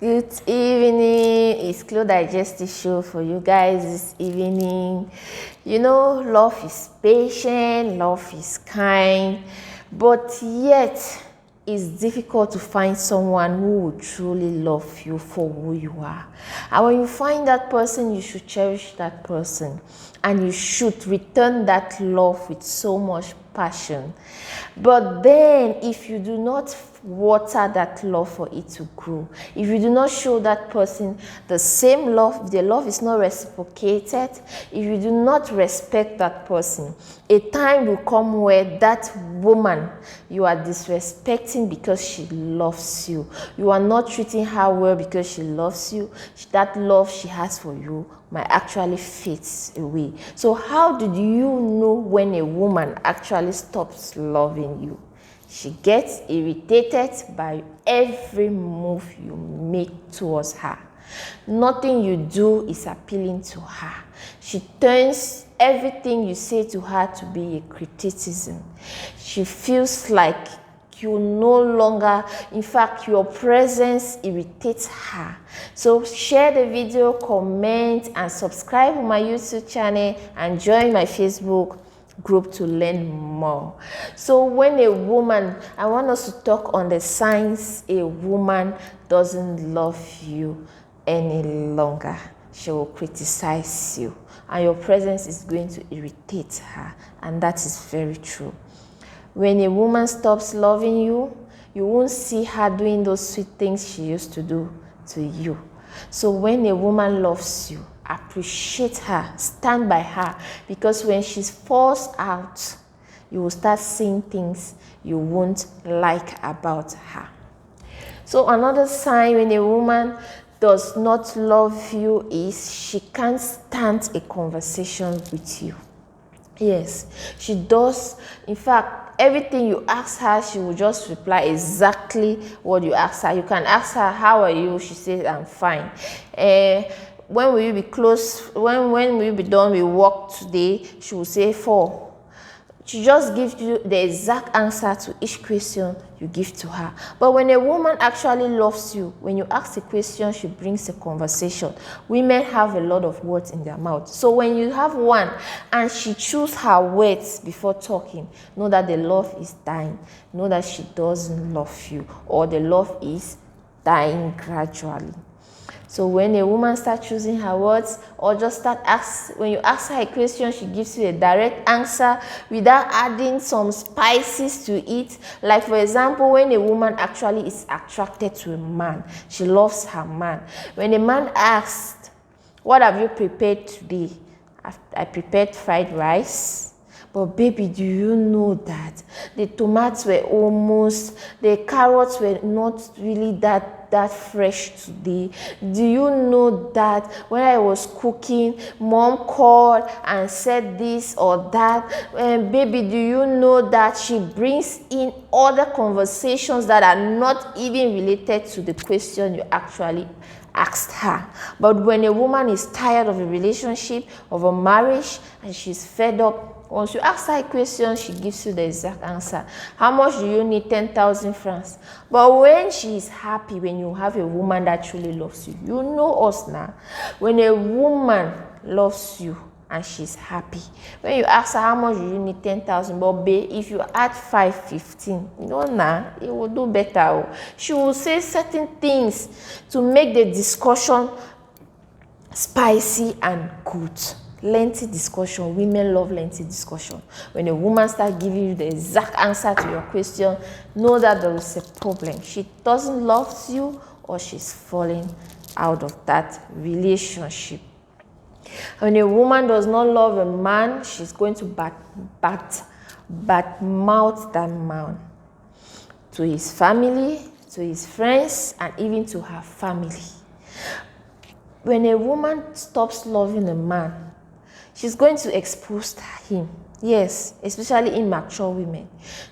Good evening. It's Clo Digestive Show for you guys this evening. You know, love is patient, love is kind, but yet it's difficult to find someone who will truly love you for who you are. And when you find that person, you should cherish that person and you should return that love with so much passion. But then if you do not water that love for it to grow, if you do not show that person the same love, the love is not reciprocated, if you do not respect that person, a time will come where that woman you are disrespecting because she loves you. You are not treating her well because she loves you. That love she has for you might actually fade away. So how do you know when a woman actually stops loving you? She gets irritated by every move you make towards her. Nothing you do is appealing to her. She turns everything you say to her to be a criticism. She feels like you no longer, in fact, your presence irritates her. So share the video, comment, and subscribe to my YouTube channel and join my Facebook group to learn more. So when a woman, I want us to talk on the signs a woman doesn't love you any longer. She will criticize you and your presence is going to irritate her, and that is very true. When a woman stops loving you, you won't see her doing those sweet things she used to do to you. So when a woman loves you, appreciate her, stand by her, because when she's forced out, you will start seeing things you won't like about her. So another sign when a woman does not love you is she can't stand a conversation with you. Yes, she does. In fact, everything you ask her, she will just reply exactly what you ask her. You can ask her, how are you? She says, I'm fine. When will you be close? When will you be done with work today? She will say 4. She just gives you the exact answer to each question you give to her. But when a woman actually loves you, when you ask a question, she brings a conversation. Women have a lot of words in their mouth. So when you have one and she chooses her words before talking, know that the love is dying. Know that she doesn't love you, or the love is dying gradually. So when a woman starts choosing her words, or just when you ask her a question, she gives you a direct answer without adding some spices to it. Like for example, when a woman actually is attracted to a man, she loves her man. When a man asks, what have you prepared today? I prepared fried rice. But baby, do you know that the tomatoes were the carrots were not really that fresh today? Do you know that when I was cooking, mom called and said this or that? Baby, do you know that she brings in other conversations that are not even related to the question you actually asked her? But when a woman is tired of a relationship, of a marriage, and she's fed up, once you ask her a question, she gives you the exact answer. How much do you need? 10,000 francs. But when she is happy, when you have a woman that truly loves you, you know us now. When a woman loves you and she's happy, when you ask her how much do you need? 10,000. But babe, if you add 515, no, it will do better. She will say certain things to make the discussion spicy and good. Lengthy discussion. Women love lengthy discussion. When a woman starts giving you the exact answer to your question, know that there is a problem. She doesn't love you, or she's falling out of that relationship. When a woman does not love a man, she's going to bad mouth that man to his family, to his friends, and even to her family. When a woman stops loving a man, she's going to expose him. Yes, especially immature women.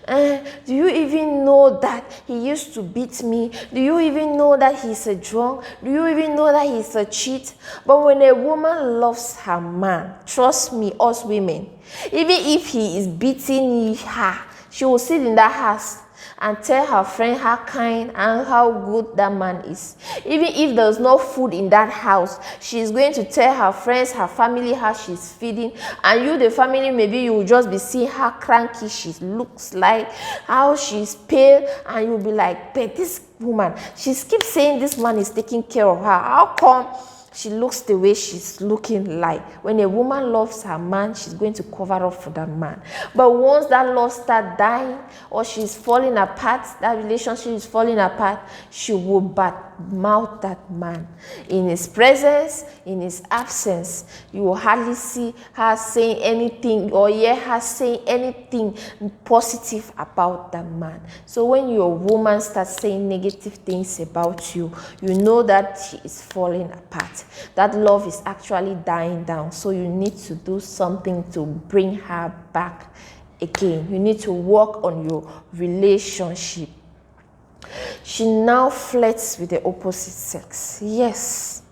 Do you even know that he used to beat me? Do you even know that he's a drunk? Do you even know that he's a cheat? But when a woman loves her man, trust me, us women, even if he is beating her, she will sit in that house and tell her friend how kind and how good that man is. Even if there's no food in that house, she's going to tell her friends, her family, how she's feeding. And you, the family, maybe you will just be seeing how cranky she looks like, how she's pale, and you'll be like, but this woman, she keeps saying this man is taking care of her. How come she looks the way she's looking like? When a woman loves her man, she's going to cover up for that man. But once that love starts dying, or she's falling apart, that relationship is falling apart, she will badmouth that man. In his presence, in his absence, you will hardly see her saying anything or hear her saying anything positive about that man. So when your woman starts saying negative things about you, you know that she is falling apart. That love is actually dying down. So you need to do something to bring her back again. You need to work on your relationship. She now flirts with the opposite sex. Yes.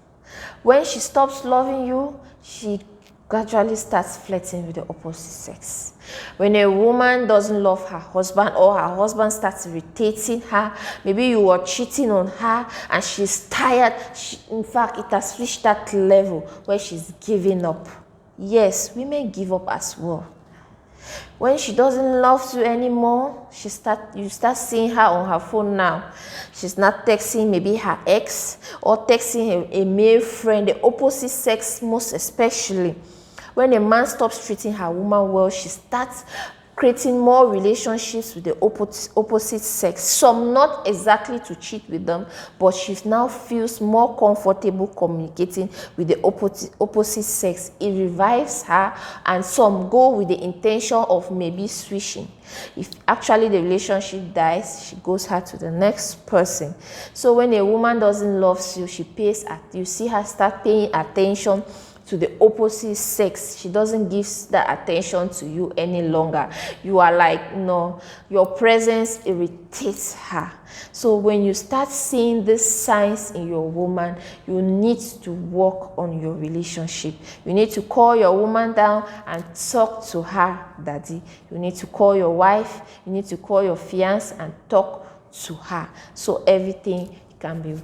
When she stops loving you, she gradually starts flirting with the opposite sex. When a woman doesn't love her husband, or her husband starts irritating her, maybe you are cheating on her and she's tired. In fact, it has reached that level where she's giving up. Yes, women give up as well. When she doesn't love you anymore, you start seeing her on her phone now. She's not texting maybe her ex, or texting a male friend, the opposite sex most especially. When a man stops treating her woman well, she starts creating more relationships with the opposite sex. Some not exactly to cheat with them, but she now feels more comfortable communicating with the opposite sex. It revives her, and some go with the intention of maybe switching. If actually the relationship dies, she goes her to the next person. So when a woman doesn't love you, you see her start paying attention to the opposite sex. She doesn't give that attention to you any longer. You are like, no, your presence irritates her. So when you start seeing these signs in your woman, you need to work on your relationship. You need to call your woman down and talk to her, daddy. You need to call your wife, you need to call your fiance and talk to her, so everything can be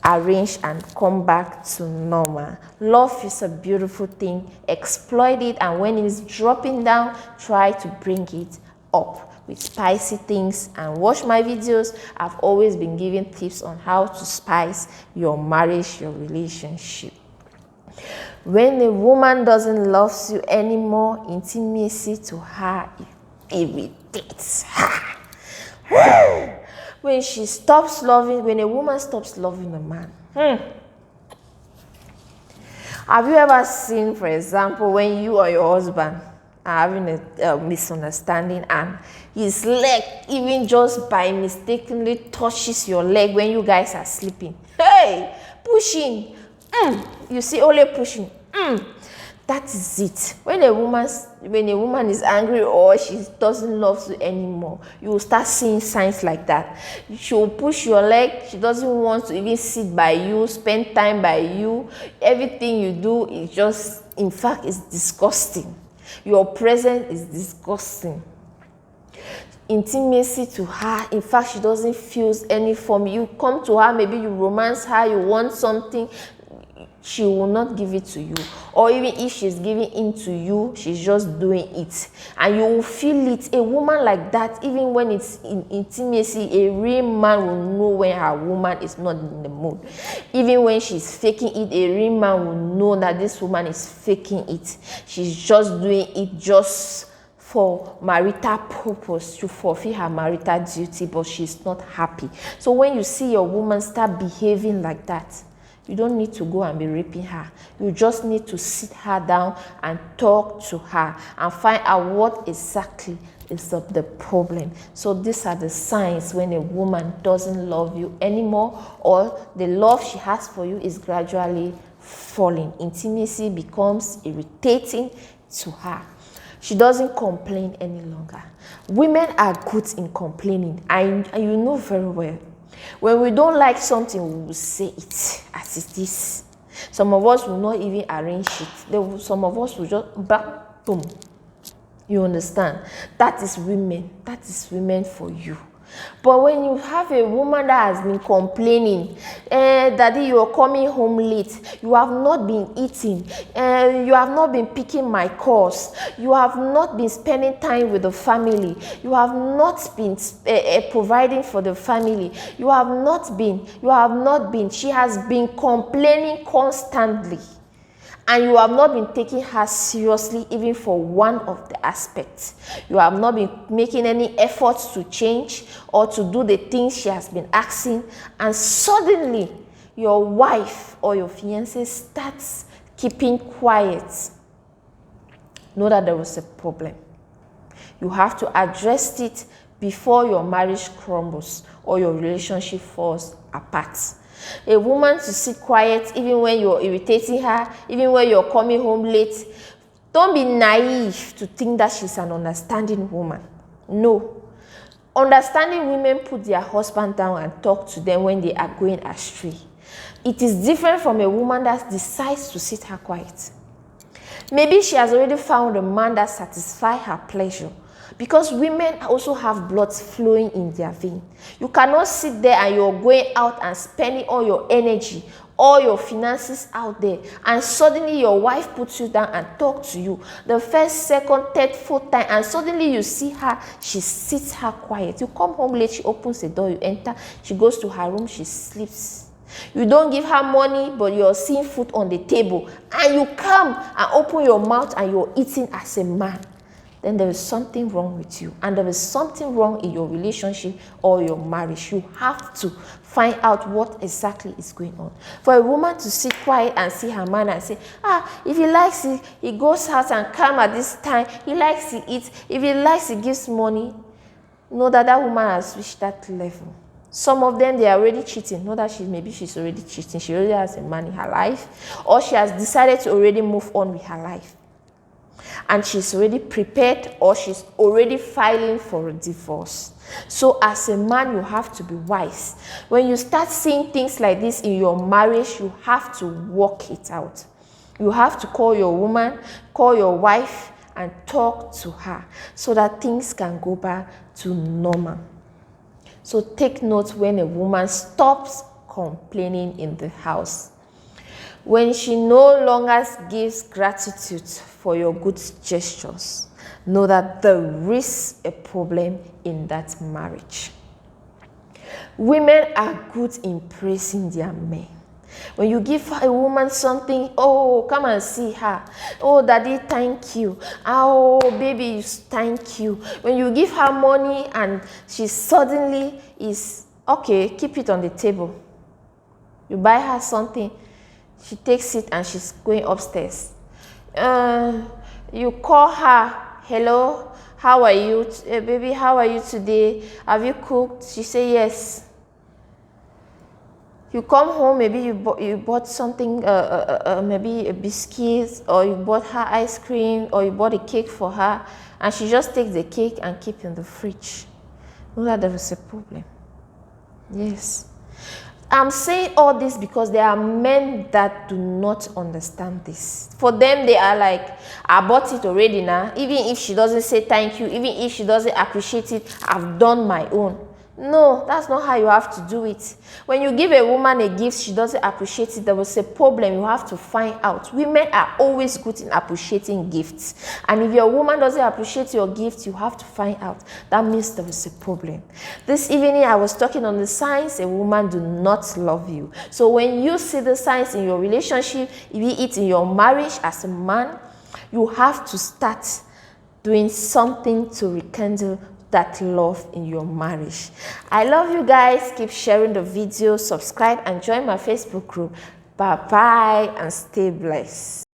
arrange and come back to normal. Love is a beautiful thing. Exploit it, and when it's dropping down, try to bring it up with spicy things. And watch my videos. I've always been giving tips on how to spice your marriage, your relationship. When a woman doesn't love you anymore, intimacy to her irritates her. When a woman stops loving a man. Have you ever seen, for example, when you or your husband are having a misunderstanding, and his leg even just by mistakenly touches your leg when you guys are sleeping? Hey, pushing. You see only pushing. That is it. When a woman is angry, or she doesn't love you anymore, you will start seeing signs like that. She will push your leg. She doesn't want to even sit by you, spend time by you. Everything you do is just, in fact, it's disgusting. Your presence is disgusting. Intimacy to her, in fact, she doesn't feel any form. You come to her, maybe you romance her, you want something, she will not give it to you. Or even if she's giving in to you, she's just doing it, and you will feel it. A woman like that, even when it's in intimacy, a real man will know when her woman is not in the mood. Even when she's faking it, a real man will know that this woman is faking it. She's just doing it just for marital purpose, to fulfill her marital duty, but she's not happy. So when you see your woman start behaving like that, you don't need to go and be raping her. You just need to sit her down and talk to her and find out what exactly is the problem. So these are the signs when a woman doesn't love you anymore, or the love she has for you is gradually falling. Intimacy becomes irritating to her. She doesn't complain any longer. Women are good in complaining, and you know very well. When we don't like something, we will say it as it is. Some of us will not even arrange it. Some of us will just boom. You understand? That is women. That is women for you. But when you have a woman that has been complaining, daddy, you are coming home late, you have not been eating, you have not been picking my calls, you have not been spending time with the family, you have not been providing for the family, you have not been, she has been complaining constantly. And you have not been taking her seriously even for one of the aspects. You have not been making any efforts to change or to do the things she has been asking. And suddenly, your wife or your fiancé starts keeping quiet. Know that there was a problem. You have to address it before your marriage crumbles or your relationship falls apart. A woman to sit quiet even when you're irritating her, even when you're coming home late. Don't be naive to think that she's an understanding woman. No. Understanding women put their husband down and talk to them when they are going astray. It is different from a woman that decides to sit her quiet. Maybe she has already found a man that satisfies her pleasure. Because women also have blood flowing in their vein. You cannot sit there and you're going out and spending all your energy, all your finances out there, and suddenly your wife puts you down and talks to you the first, second, third, fourth time, and suddenly you see her, she sits her quiet. You come home late, she opens the door, you enter, she goes to her room, she sleeps. You don't give her money, but you're seeing food on the table, and you come and open your mouth and you're eating as a man. Then there is something wrong with you, and there is something wrong in your relationship or your marriage. You have to find out what exactly is going on. For a woman to sit quiet and see her man and say, if he likes it, he goes out and come at this time, he likes to eat, if he likes, he gives money. Know that that woman has reached that level. Some of them, they are already cheating. Know that maybe she's already cheating. She already has a man in her life, or she has decided to already move on with her life. And she's already prepared, or she's already filing for a divorce. So as a man, you have to be wise. When you start seeing things like this in your marriage, you have to work it out. You have to call your woman, call your wife, and talk to her so that things can go back to normal. So take note when a woman stops complaining in the house. When she no longer gives gratitude for your good gestures, know that there is a problem in that marriage. Women are good in praising their men. When you give a woman something, oh, come and see her. Oh, daddy, thank you. Oh, baby, thank you. When you give her money and she suddenly is, okay, keep it on the table. You buy her something, she takes it and she's going upstairs. You call her, hello, how are you? Baby, how are you today? Have you cooked? She say yes. You come home, maybe you bought something, maybe a biscuit, or you bought her ice cream, or you bought a cake for her, and she just takes the cake and keep it in the fridge. Know that there is a problem. Yes. I'm saying all this because there are men that do not understand this. For them, they are like, I bought it already now. Even if she doesn't say thank you, even if she doesn't appreciate it, I've done my own. No, that's not how you have to do it. When you give a woman a gift, she doesn't appreciate it, there was a problem. You have to find out. Women are always good in appreciating gifts. And if your woman doesn't appreciate your gift, you have to find out. That means there is a problem. This evening, I was talking on the signs a woman do not love you. So when you see the signs in your relationship, be it in your marriage as a man, you have to start doing something to rekindle that love in your marriage. I love you guys. Keep sharing the video, subscribe, and join my Facebook group. Bye bye and stay blessed.